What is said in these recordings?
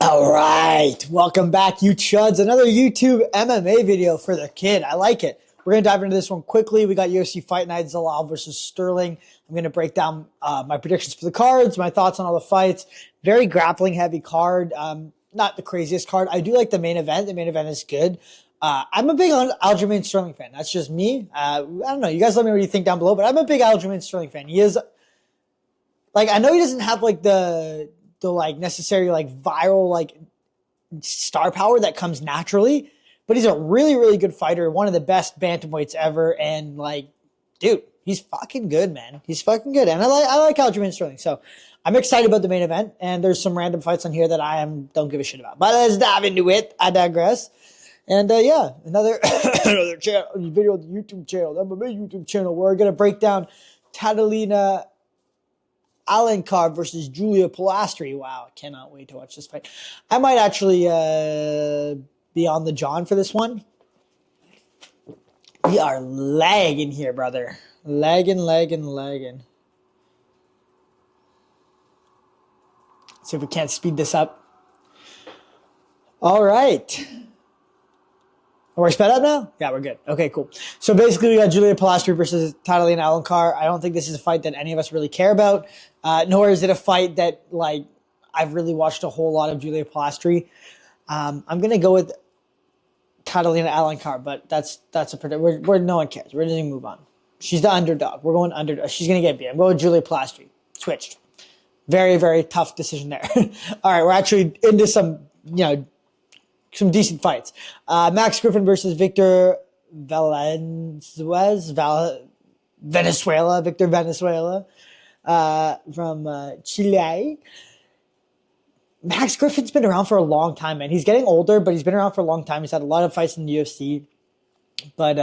All right, welcome back, you chuds. Another YouTube MMA video for the kid. I like it. We're going to dive into this one quickly. We got UFC Fight Night, Zalal versus Sterling. I'm going to break down my predictions for the cards, my thoughts on all the fights. Very grappling heavy card. Not the craziest card. I do like the main event. The main event is good. I'm a big Aljamain Sterling fan. That's just me. I don't know. You guys let me know what you think down below, but I'm a big Aljamain Sterling fan. He is, I know he doesn't have the necessary viral star power that comes naturally, but he's a really, really good fighter, one of the best bantamweights ever, and dude, he's fucking good, man. He's fucking good. And I like Aljamain Sterling. So I'm excited about the main event, and there's some random fights on here that don't give a shit about. But let's dive into it. I digress. And yeah, another another video on the YouTube channel, the MMA YouTube channel, where we're gonna break down Catalina Alencar versus Julia Pilastri. Wow, I cannot wait to watch this fight. I might actually be on the John for this one. We are lagging here, brother. Lagging. Let's see if we can't speed this up. All right. We're sped up now? Yeah, we're good. Okay, cool. So basically, we got Julia Pilastri versus Catalina Alencar. I don't think this is a fight that any of us really care about. Nor is it a fight that, I've really watched a whole lot of Julia Pilastri. I'm going to go with Catalina Alencar, but that's a prediction. No one cares. We're just going to move on. She's the underdog. We're going underdog. She's going to get beat. I'm going with Julia Pilastri. Switched. Very, very tough decision there. All right, we're actually into some decent fights. Max Griffin versus Victor Venezuela. Victor Venezuela from Chile. Max Griffin's been around for a long time, man. He's getting older, but he's been around for a long time. He's had a lot of fights in the UFC, but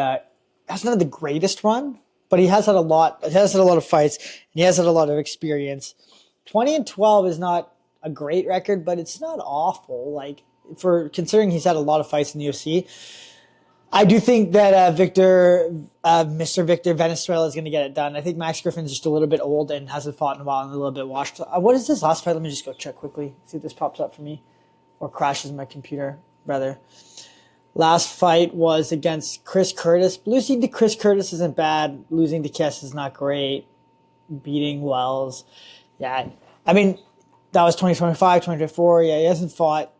hasn't had the greatest run. But he has had a lot. He has had a lot of fights, and he has had a lot of experience. 20-12 is not a great record, but it's not awful. For considering he's had a lot of fights in the UFC, I do think that Mr. Victor Venezuela is going to get it done. I think Max Griffin's just a little bit old and hasn't fought in a while and a little bit washed. What is this last fight? Let me just go check quickly. See if this pops up for me or crashes my computer, rather. Last fight was against Chris Curtis. Losing to Chris Curtis isn't bad. Losing to Kess is not great. Beating Wells. Yeah. I mean, that was 2025, 2024. Yeah, he hasn't fought.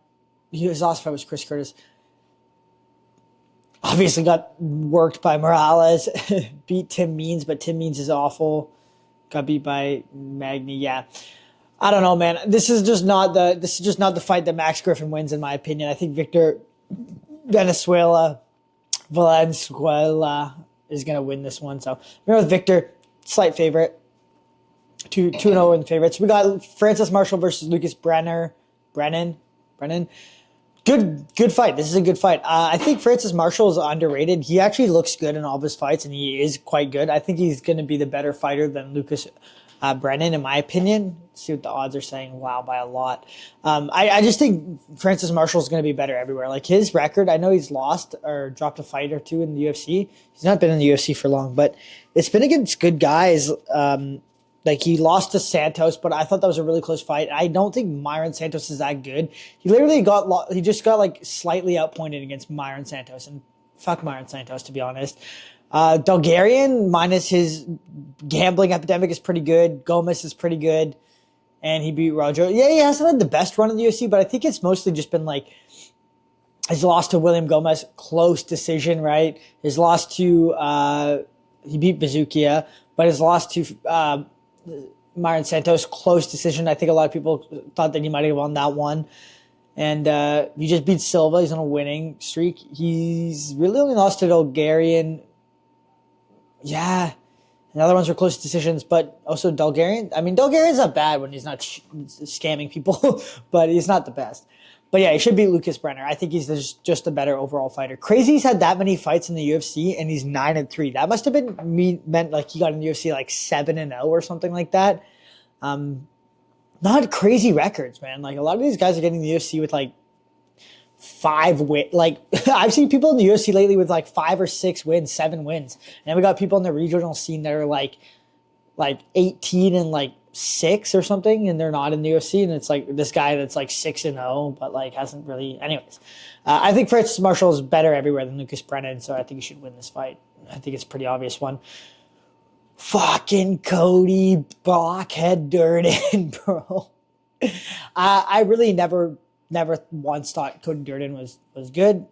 His last fight was Chris Curtis. Obviously got worked by Morales. Beat Tim Means, but Tim Means is awful. Got beat by Magny. Yeah. I don't know, man. This is just not the fight that Max Griffin wins, in my opinion. I think Victor Valenzuela is gonna win this one. So we're with Victor, slight favorite. 2-0 in favorites. We got Francis Marshall versus Lucas Brenner. Brennan. Good fight. This is a good fight. I think Francis Marshall is underrated. He actually looks good in all of his fights, and he is quite good. I think he's going to be the better fighter than Lucas Brennan, in my opinion. Let's see what the odds are saying. Wow, by a lot. I just think Francis Marshall is going to be better everywhere. His record, I know he's lost or dropped a fight or two in the UFC. He's not been in the UFC for long, but it's been against good guys. He lost to Santos, but I thought that was a really close fight. I don't think Myron Santos is that good. He literally he just got slightly outpointed against Myron Santos, and fuck Myron Santos, to be honest. Bulgarian, minus his gambling epidemic, is pretty good. Gomez is pretty good, and he beat Rojo. Yeah, he hasn't had the best run in the UFC, but I think it's mostly just been his loss to William Gomez, close decision, right? His loss to he beat Bazookia, but his loss to Myron Santos, close decision. I think a lot of people thought that he might have won that one. And he just beat Silva. He's on a winning streak. He's really only lost to Bulgarian. Yeah. And the other ones were close decisions, but also Bulgarian. I mean, Bulgarian's not bad when he's not scamming people, but he's not the best. But yeah, he should beat Lucas Brenner. I think he's just a better overall fighter. Crazy's had that many fights in the UFC, and he's 9-3. That must have been meant he got in the UFC 7-0 or something like that. Not crazy records, man. A lot of these guys are getting in the UFC with 5 wins. I've seen people in the UFC lately with 5 or 6 wins, 7 wins. And then we got people in the regional scene that are like 18 and 6 or something, and they're not in the UFC, and it's like this guy that's like 6-0, but like hasn't really. Anyways, I think Francis Marshall is better everywhere than Lucas Brennan, so I think he should win this fight. I think it's a pretty obvious one. Fucking Cody Blockhead Durden, bro. I really never once thought Cody Durden was good.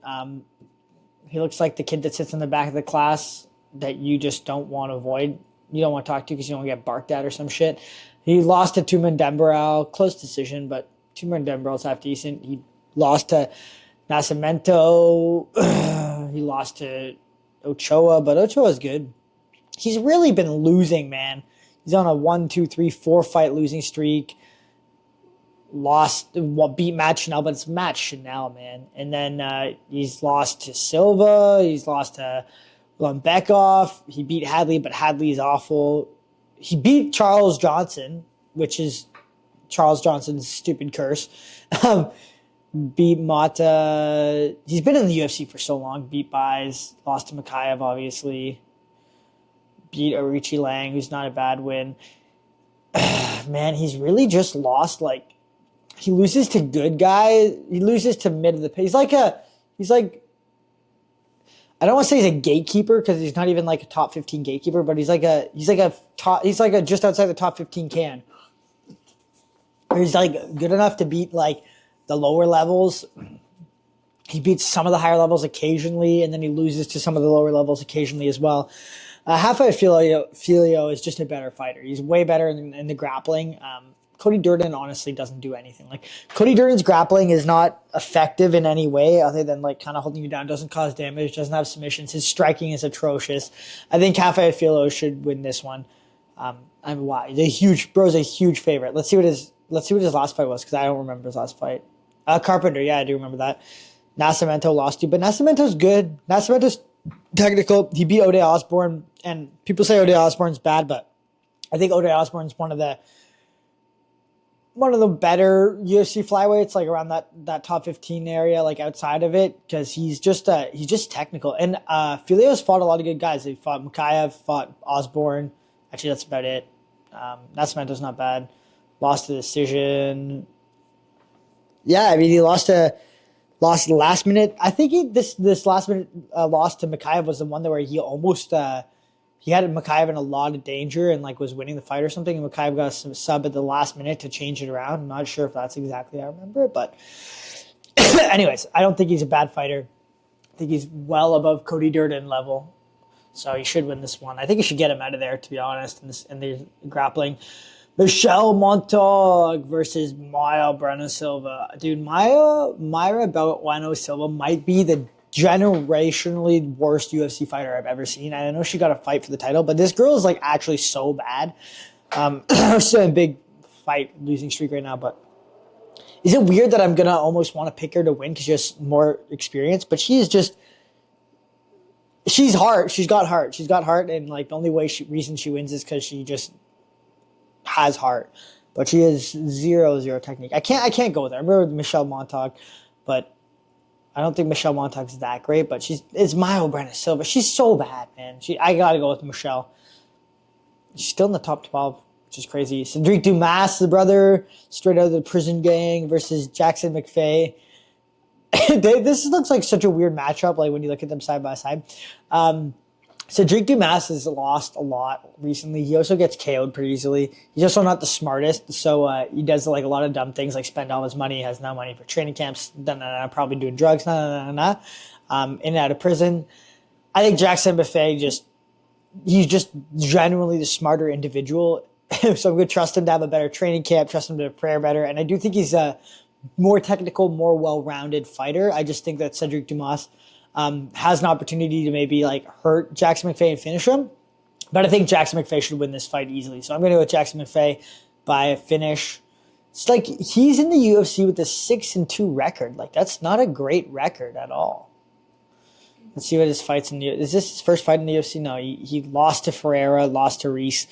He looks like the kid that sits in the back of the class that you just don't want to avoid. You don't want to talk to because you don't get barked at or some shit. He lost to Tuman Dembrell, close decision, but Tuman Dembrell's half decent. He lost to Nascimento. He lost to Ochoa, but Ochoa's good. He's really been losing, man. He's on a 1, 2, 3, 4 fight losing streak. Beat Matt Chanel, but it's Matt Chanel, man. And then he's lost to Silva. He's lost to Bekov. He beat Hadley, but Hadley's awful. He beat Charles Johnson, which is Charles Johnson's stupid curse. Beat Mata. He's been in the UFC for so long. Beat Baez. Lost to Makayev, obviously. Beat Arichi Lang, who's not a bad win. Man, he's really just lost, like, he loses to good guys. He loses to mid of the pack. He's like, I don't want to say he's a gatekeeper because he's not even like a top 15 gatekeeper, but he's like a just outside the top 15 can. Or he's like good enough to beat like the lower levels. He beats some of the higher levels occasionally, and then he loses to some of the lower levels occasionally as well. Rafael Filho is just a better fighter. He's way better in the grappling. Cody Durden honestly doesn't do anything. Like Cody Durden's grappling is not effective in any way other than like kind of holding you down, doesn't cause damage, doesn't have submissions. His striking is atrocious. I think Rafael Filho should win this one. Why? Bro's a huge favorite. Let's see what his last fight was because I don't remember his last fight. Carpenter, yeah, I do remember that. Nascimento lost to, but Nascimento's good. Nascimento's technical. He beat O'Day Osborne, and people say O'Day Osborne's bad, but I think O'Day Osborne's one of the better UFC flyweights, like around that top 15 area, like outside of it, because he's just technical. And Filio's fought a lot of good guys. He fought Makayev, fought Osborne. Actually, that's about it. Nascimento's not bad. Lost to decision. Yeah, I mean, he lost last minute. I think this last minute loss to Makayev was the one where he almost he had Makayev in a lot of danger and like was winning the fight or something, and Makayev got some sub at the last minute to change it around. I'm not sure if that's exactly how I remember it, but anyways, I don't think he's a bad fighter. I think he's well above Cody Durden level, so he should win this one. I think he should get him out of there, to be honest, in the grappling. Michelle Montague versus Myra Branosilva. Dude, Myra Branosilva might be the generationally worst UFC fighter I've ever seen. I know she got a fight for the title, but this girl is like actually so bad. She's in a big fight losing streak right now, but is it weird that I'm going to almost want to pick her to win because she has more experience? But she's hard. She's got heart, and like the only reason she wins is because she just has heart. But she has zero technique. I can't go there. I remember Michelle Montague, but I don't think Michelle Montague's that great, but it's Myra Branosilva. She's so bad, man. I gotta go with Michelle. She's still in the top 12, which is crazy. Cedric Dumas, the brother, straight out of the prison gang, versus Jackson McFay. This looks like such a weird matchup, like when you look at them side by side. Cedric Dumas has lost a lot recently. He also gets KO'd pretty easily. He's also not the smartest, so he does like a lot of dumb things, like spend all his money, has no money for training camps, probably doing drugs, in and out of prison. I think Jackson Buffet he's just genuinely the smarter individual, so I'm going to trust him to have a better training camp, trust him to prepare better, and I do think he's a more technical, more well-rounded fighter. I just think that Cedric Dumas has an opportunity to maybe like hurt Jackson McFay and finish him. But I think Jackson McFay should win this fight easily. So I'm going to go with Jackson McFay by a finish. It's like he's in the UFC with a 6-2 record. Like that's not a great record at all. Let's see what his fights in the UFC. Is this his first fight in the UFC? No, he lost to Ferreira, lost to Reese.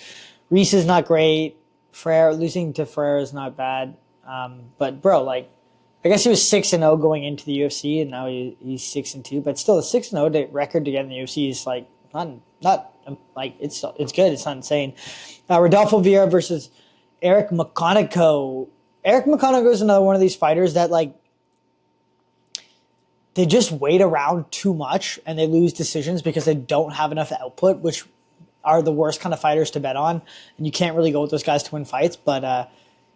Reese is not great. Losing to Ferreira is not bad. But bro, like, I guess he was 6-0 going into the UFC, and now he's 6-2. But still, a 6-0 record to get in the UFC is like not like it's good. It's not insane. Rodolfo Vieira versus Eric McConnico. Eric McConnico is another one of these fighters that like they just wait around too much and they lose decisions because they don't have enough output, which are the worst kind of fighters to bet on. And you can't really go with those guys to win fights. But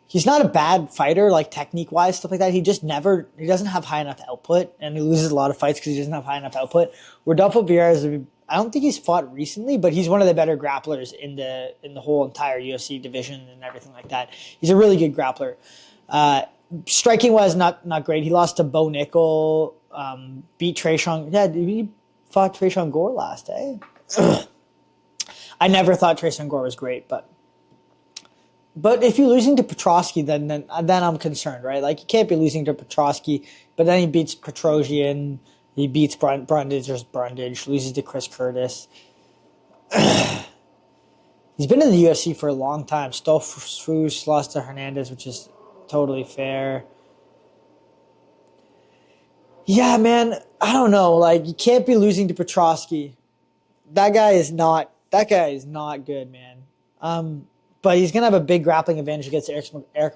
he's not a bad fighter, like technique-wise, stuff like that. He doesn't have high enough output, and he loses a lot of fights because he doesn't have high enough output. Rodolfo Vieira I don't think he's fought recently, but he's one of the better grapplers in the whole entire UFC division and everything like that. He's a really good grappler. Striking-wise, not great. He lost to Bo Nickel, beat Tresean. Yeah, he fought Tresean Gore last, eh? I never thought Tresean Gore was great, but if you're losing to Petrosky, then I'm concerned, right? Like, you can't be losing to Petrosky, but then he beats Petrosian, he beats Brundage, loses to Chris Curtis. He's been in the UFC for a long time. Stolfus lost to Hernandez, which is totally fair. Yeah, man, I don't know. Like, you can't be losing to Petrosky. That guy is not good, man. But he's going to have a big grappling advantage against Eric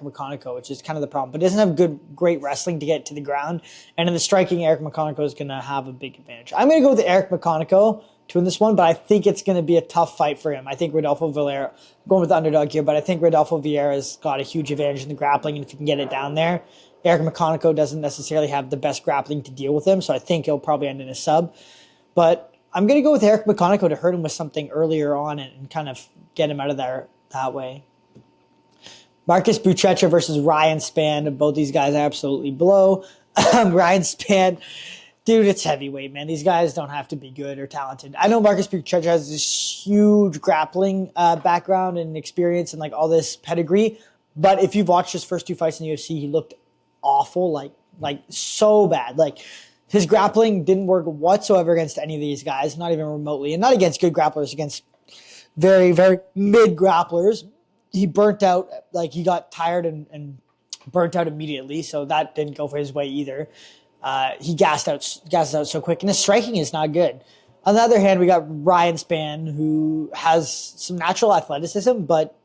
McConnico, which is kind of the problem. But he doesn't have great wrestling to get to the ground. And in the striking, Eric McConnico is going to have a big advantage. I'm going to go with Eric McConnico to win this one, but I think it's going to be a tough fight for him. I think Rodolfo Vieira, I'm going with the underdog here, but I think Rodolfo Vieira's got a huge advantage in the grappling, and if he can get it down there, Eric McConnico doesn't necessarily have the best grappling to deal with him, so I think he'll probably end in a sub. But I'm going to go with Eric McConnico to hurt him with something earlier on and kind of get him out of there that way. Marcus Buchecha versus Ryan Spann. Both these guys absolutely blow. Ryan Spann, dude, it's heavyweight, man. These guys don't have to be good or talented. I know Marcus Buchecha has this huge grappling background and experience and like all this pedigree, but if you've watched his first two fights in the UFC, he looked awful, like so bad. Like, his grappling didn't work whatsoever against any of these guys, not even remotely, and not against good grapplers, against very, very mid grapplers. He burnt out, like, he got tired and burnt out immediately, so that didn't go for his way either. He gassed out so quick, and his striking is not good. On the other hand, we got Ryan Spann, who has some natural athleticism, but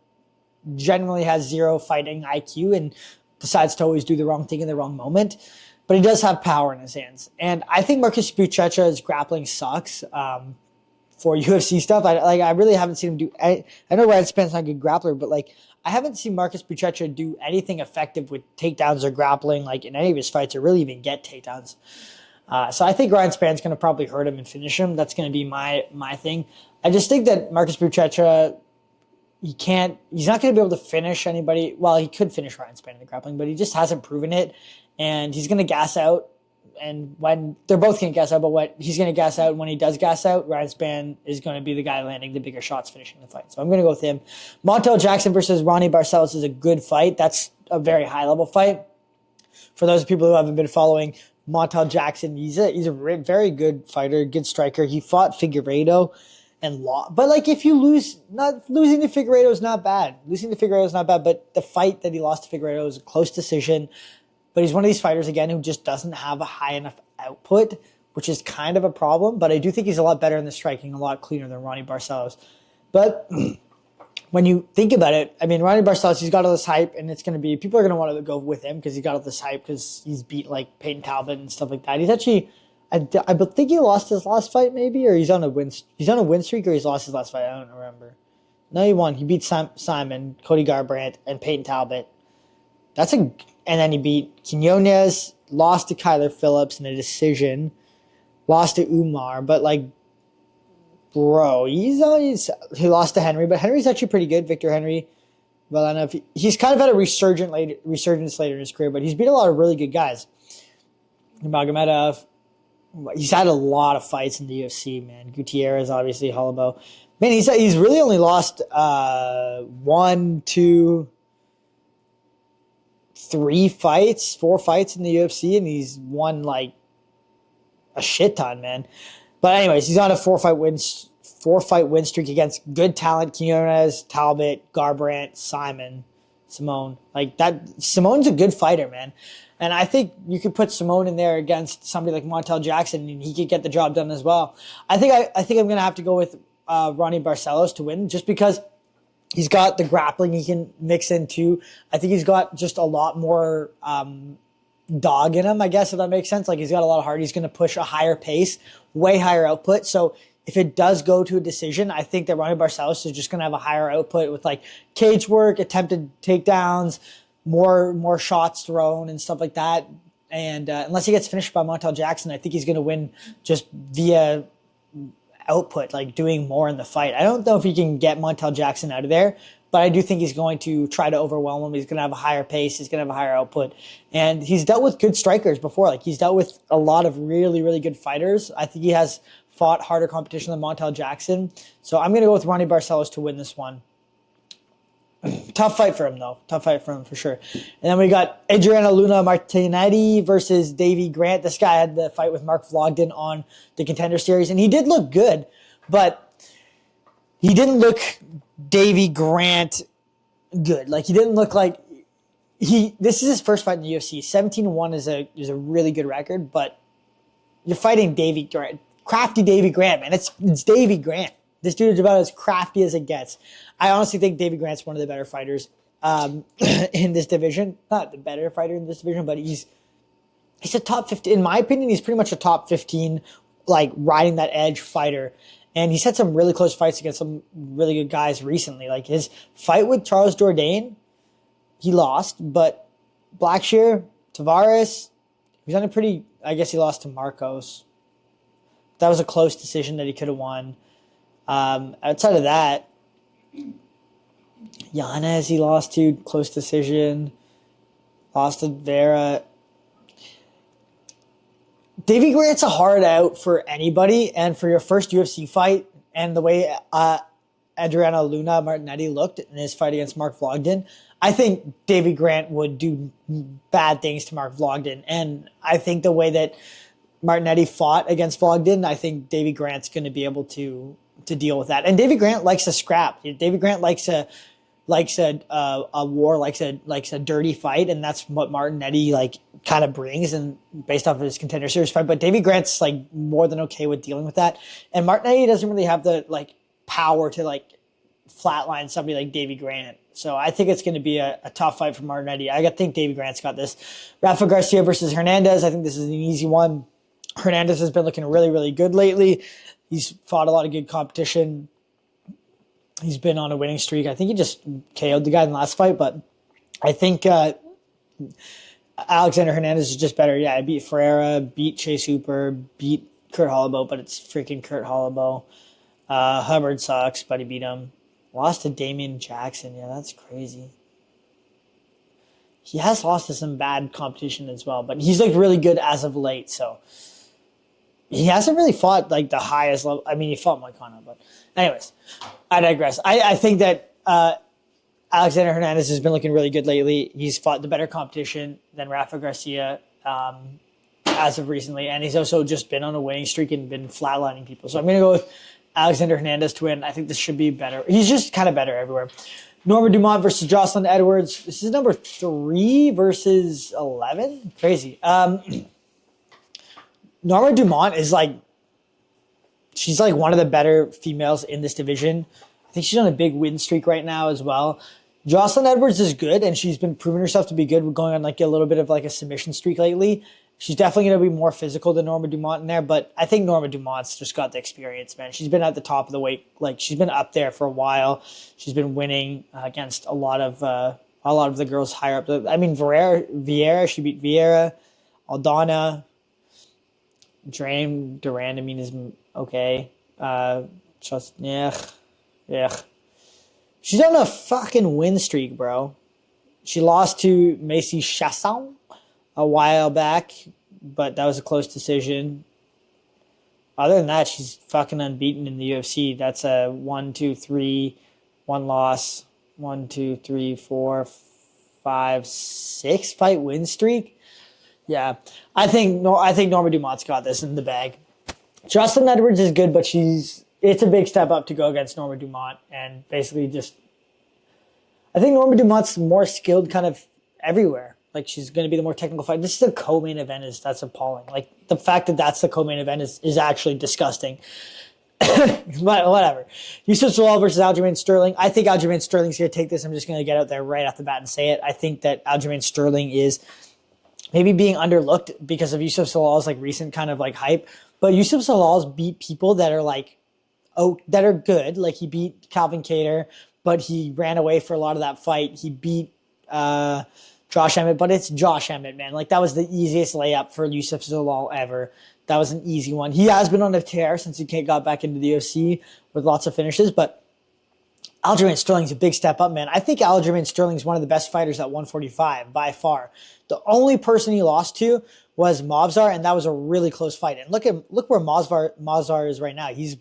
generally has zero fighting IQ and decides to always do the wrong thing in the wrong moment. But he does have power in his hands. And I think Marcus Buchecha's grappling sucks for UFC stuff. I really haven't seen him do. I know Ryan Spann's not a good grappler, but like, I haven't seen Marcus Buchecha do anything effective with takedowns or grappling, like in any of his fights, or really even get takedowns. So I think Ryan Spann's going to probably hurt him and finish him. That's going to be my thing. I just think that Marcus Buchecha, he's not going to be able to finish anybody. Well, he could finish Ryan Spann in the grappling, but he just hasn't proven it. And he's going to gas out. And when they're both going to gas out, but he's going to gas out. When he does gas out, Ryan Spann is going to be the guy landing the bigger shots, finishing the fight. So I'm going to go with him. Montel Jackson versus Ronnie Barcellos is a good fight. That's a very high level fight. For those people who haven't been following Montel Jackson, he's a very good fighter, good striker. He fought Figueiredo and lost. But like, if you losing to Figueiredo is not bad. Losing to Figueiredo is not bad. But the fight that he lost to Figueiredo was a close decision. But he's one of these fighters, again, who just doesn't have a high enough output, which is kind of a problem. But I do think he's a lot better in the striking, a lot cleaner than Ronnie Barcellos. But when you think about it, I mean, Ronnie Barcellos, he's got all this hype, and it's going to be, people are going to want to go with him because he got all this hype because he's beat like Peyton Talbot and stuff like that. He's actually, I think he lost his last fight maybe, or he's on a win streak, or he's lost his last fight. I don't remember. No, he won. He beat Simon, Cody Garbrandt, and Peyton Talbot. And then he beat Quinones, lost to Kyler Phillips in a decision, lost to Umar, but like, bro, he lost to Henry, but Henry's actually pretty good, Victor Henry. Well, I don't know if he's kind of had a resurgence later in his career, but he's beat a lot of really good guys. Magomedov, he's had a lot of fights in the UFC, man. Gutierrez, obviously, Holloway. Man, he's really only lost 1, 2, 3 fights, 4 fights in the UFC, and he's won like a shit ton, man. But anyways, he's on a 4-fight win streak against good talent: Quinones, Talbot, Garbrandt, Simone. Like that, Simone's a good fighter, man. And I think you could put Simone in there against somebody like Montel Jackson, and he could get the job done as well. I think I'm gonna have to go with Ronnie Barcellos to win, just because He's got the grappling he can mix in too. I think he's got just a lot more dog in him, I guess, if that makes sense. Like, he's got a lot of heart. He's going to push a higher pace, way higher output. So if it does go to a decision, I think that Ronnie Barcellos is just going to have a higher output with like cage work, attempted takedowns, more shots thrown and stuff like that. And unless he gets finished by Montel Jackson, I think he's going to win just via output, like doing more in the fight. I don't know if he can get Montel Jackson out of there, but I do think he's going to try to overwhelm him. He's going to have a higher pace. He's going to have a higher output. And he's dealt with good strikers before. Like, he's dealt with a lot of really, really good fighters. I think he has fought harder competition than Montel Jackson. So I'm going to go with Ronnie Barcellos to win this one. Tough fight for him, though. Tough fight for him, for sure. And then we got Adriano Luna Martinetti versus Davey Grant. This guy had the fight with Mark Vlogden on the Contender Series, and he did look good, but he didn't look Davey Grant good. Like, he didn't look like this is his first fight in the UFC. 17-1 is a really good record, but you're fighting Davey Grant. Crafty Davey Grant, man. It's Davey Grant. This dude is about as crafty as it gets. I honestly think Davey Grant's one of the better fighters in this division. Not the better fighter in this division, but he's a top 15. In my opinion, he's pretty much a top 15, like, riding that edge fighter. And he's had some really close fights against some really good guys recently. Like, his fight with Charles Jourdain, he lost. But Blackshear, Tavares, he's on a pretty... I guess he lost to Marcos. That was a close decision that he could have won. Outside of that, Yanez he lost to, close decision. Lost to Vieira. Davey Grant's a hard out for anybody, and for your first UFC fight, and the way Adriano Luna Martinetti looked in his fight against Mark Vlogden, I think Davey Grant would do bad things to Mark Vlogden, and I think the way that Martinetti fought against Vlogden, I think Davey Grant's going to be able to deal with that. And Davey Grant likes a scrap. Davey Grant likes a war, likes a dirty fight, and that's what Martinetti like kind of brings, and based off of his Contender Series fight. But Davey Grant's like more than okay with dealing with that, and Martinetti doesn't really have the like power to like flatline somebody like Davey Grant. So I think it's going to be a tough fight for Martinetti. I think Davey Grant's got this. Rafa Garcia versus Hernandez. I think this is an easy one. Hernandez has been looking really, really good lately. He's fought a lot of good competition. He's been on a winning streak. I think he just KO'd the guy in the last fight, but I think Alexander Hernandez is just better. Yeah, I beat Ferreira, beat Chase Hooper, beat Kurt Holloway, but it's freaking Kurt Holloway. Hubbard sucks, but he beat him. Lost to Damian Jackson. Yeah, that's crazy. He has lost to some bad competition as well, but he's looked really good as of late, so... He hasn't really fought like the highest level. I mean, he fought McConnico, but anyways, I digress. I think that Alexander Hernandez has been looking really good lately. He's fought the better competition than Rafa Garcia as of recently, and he's also just been on a winning streak and been flatlining people. So I'm going to go with Alexander Hernandez to win. I think this should be better. He's just kind of better everywhere. Norma Dumont versus Jocelyn Edwards. This is number 3 versus 11. Crazy. Norma Dumont is she's like one of the better females in this division. I think she's on a big win streak right now as well. Jocelyn Edwards is good, and she's been proving herself to be good. We're going on like a little bit of like a submission streak lately. She's definitely going to be more physical than Norma Dumont in there, but I think Norma Dumont's just got the experience, man. She's been at the top of the weight, like she's been up there for a while. She's been winning against a lot of the girls higher up. I mean, Vieira, she beat Vieira, Aldana. Durden, I mean, is okay. Yeah. She's on a fucking win streak, bro. She lost to Macy Chasson a while back, but that was a close decision. Other than that, she's fucking unbeaten in the UFC. That's a 1, 2, 3, 1 loss, 1, 2, 3, 4, 5, 6 fight win streak. Yeah, I think Norma Dumont's got this in the bag. Jocelyn Edwards is good, but it's a big step up to go against Norma Dumont, and basically I think Norma Dumont's more skilled kind of everywhere. Like, she's going to be the more technical fighter. This is a co-main event. That's appalling. Like, the fact that that's the co-main event is actually disgusting. But whatever. Youssef Zalal versus Aljamain Sterling. I think Aljamain Sterling's going to take this. I'm just going to get out there right off the bat and say it. I think that Aljamain Sterling is maybe being underlooked because of Youssef Zalal's like recent kind of like hype. But Youssef Zalal's beat people that are like, that are good. Like he beat Calvin Kattar, but he ran away for a lot of that fight. He beat Josh Emmett, but it's Josh Emmett, man. Like that was the easiest layup for Youssef Zalal ever. That was an easy one. He has been on a tear since he got back into the UFC with lots of finishes, but Aljamain Sterling's a big step up, man. I think Aljamain Sterling's one of the best fighters at 145 by far. The only person he lost to was Movsar, and that was a really close fight. And look where Movsar is right now. He's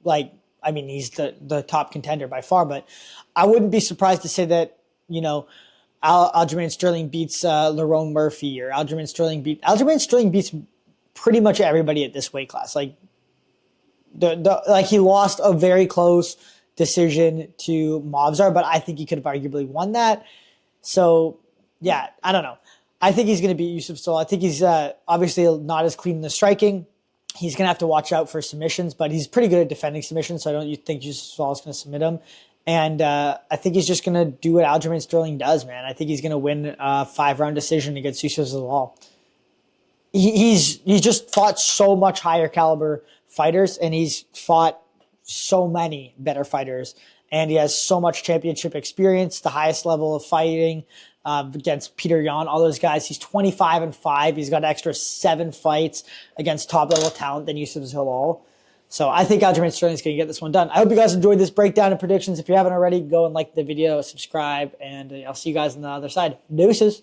like, I mean, he's the top contender by far, but I wouldn't be surprised to say that, you know, Aljamain Sterling beats Lerone Murphy, or Aljamain Sterling beats pretty much everybody at this weight class. Like like he lost a very close decision to Movsar, but I think he could have arguably won that. So yeah, I don't know. I think he's going to beat Youssef Zalal. I think he's obviously not as clean in the striking. He's going to have to watch out for submissions, but he's pretty good at defending submissions, so I don't think Youssef Zalal is going to submit him. And I think he's just going to do what Aljamain Sterling does, man. I think he's going to win a 5-round decision against Youssef Zalal. He's just fought so much higher caliber fighters, and he's fought so many better fighters, and he has so much championship experience, the highest level of fighting against Peter Yan, all those guys. He's 25-5. He's got an extra 7 fights against top level talent than Youssef Zalal. So I think Aljamain Sterling is going to get this one done. I hope you guys enjoyed this breakdown and predictions. If you haven't already, go and like the video, subscribe, and I'll see you guys on the other side. Deuces.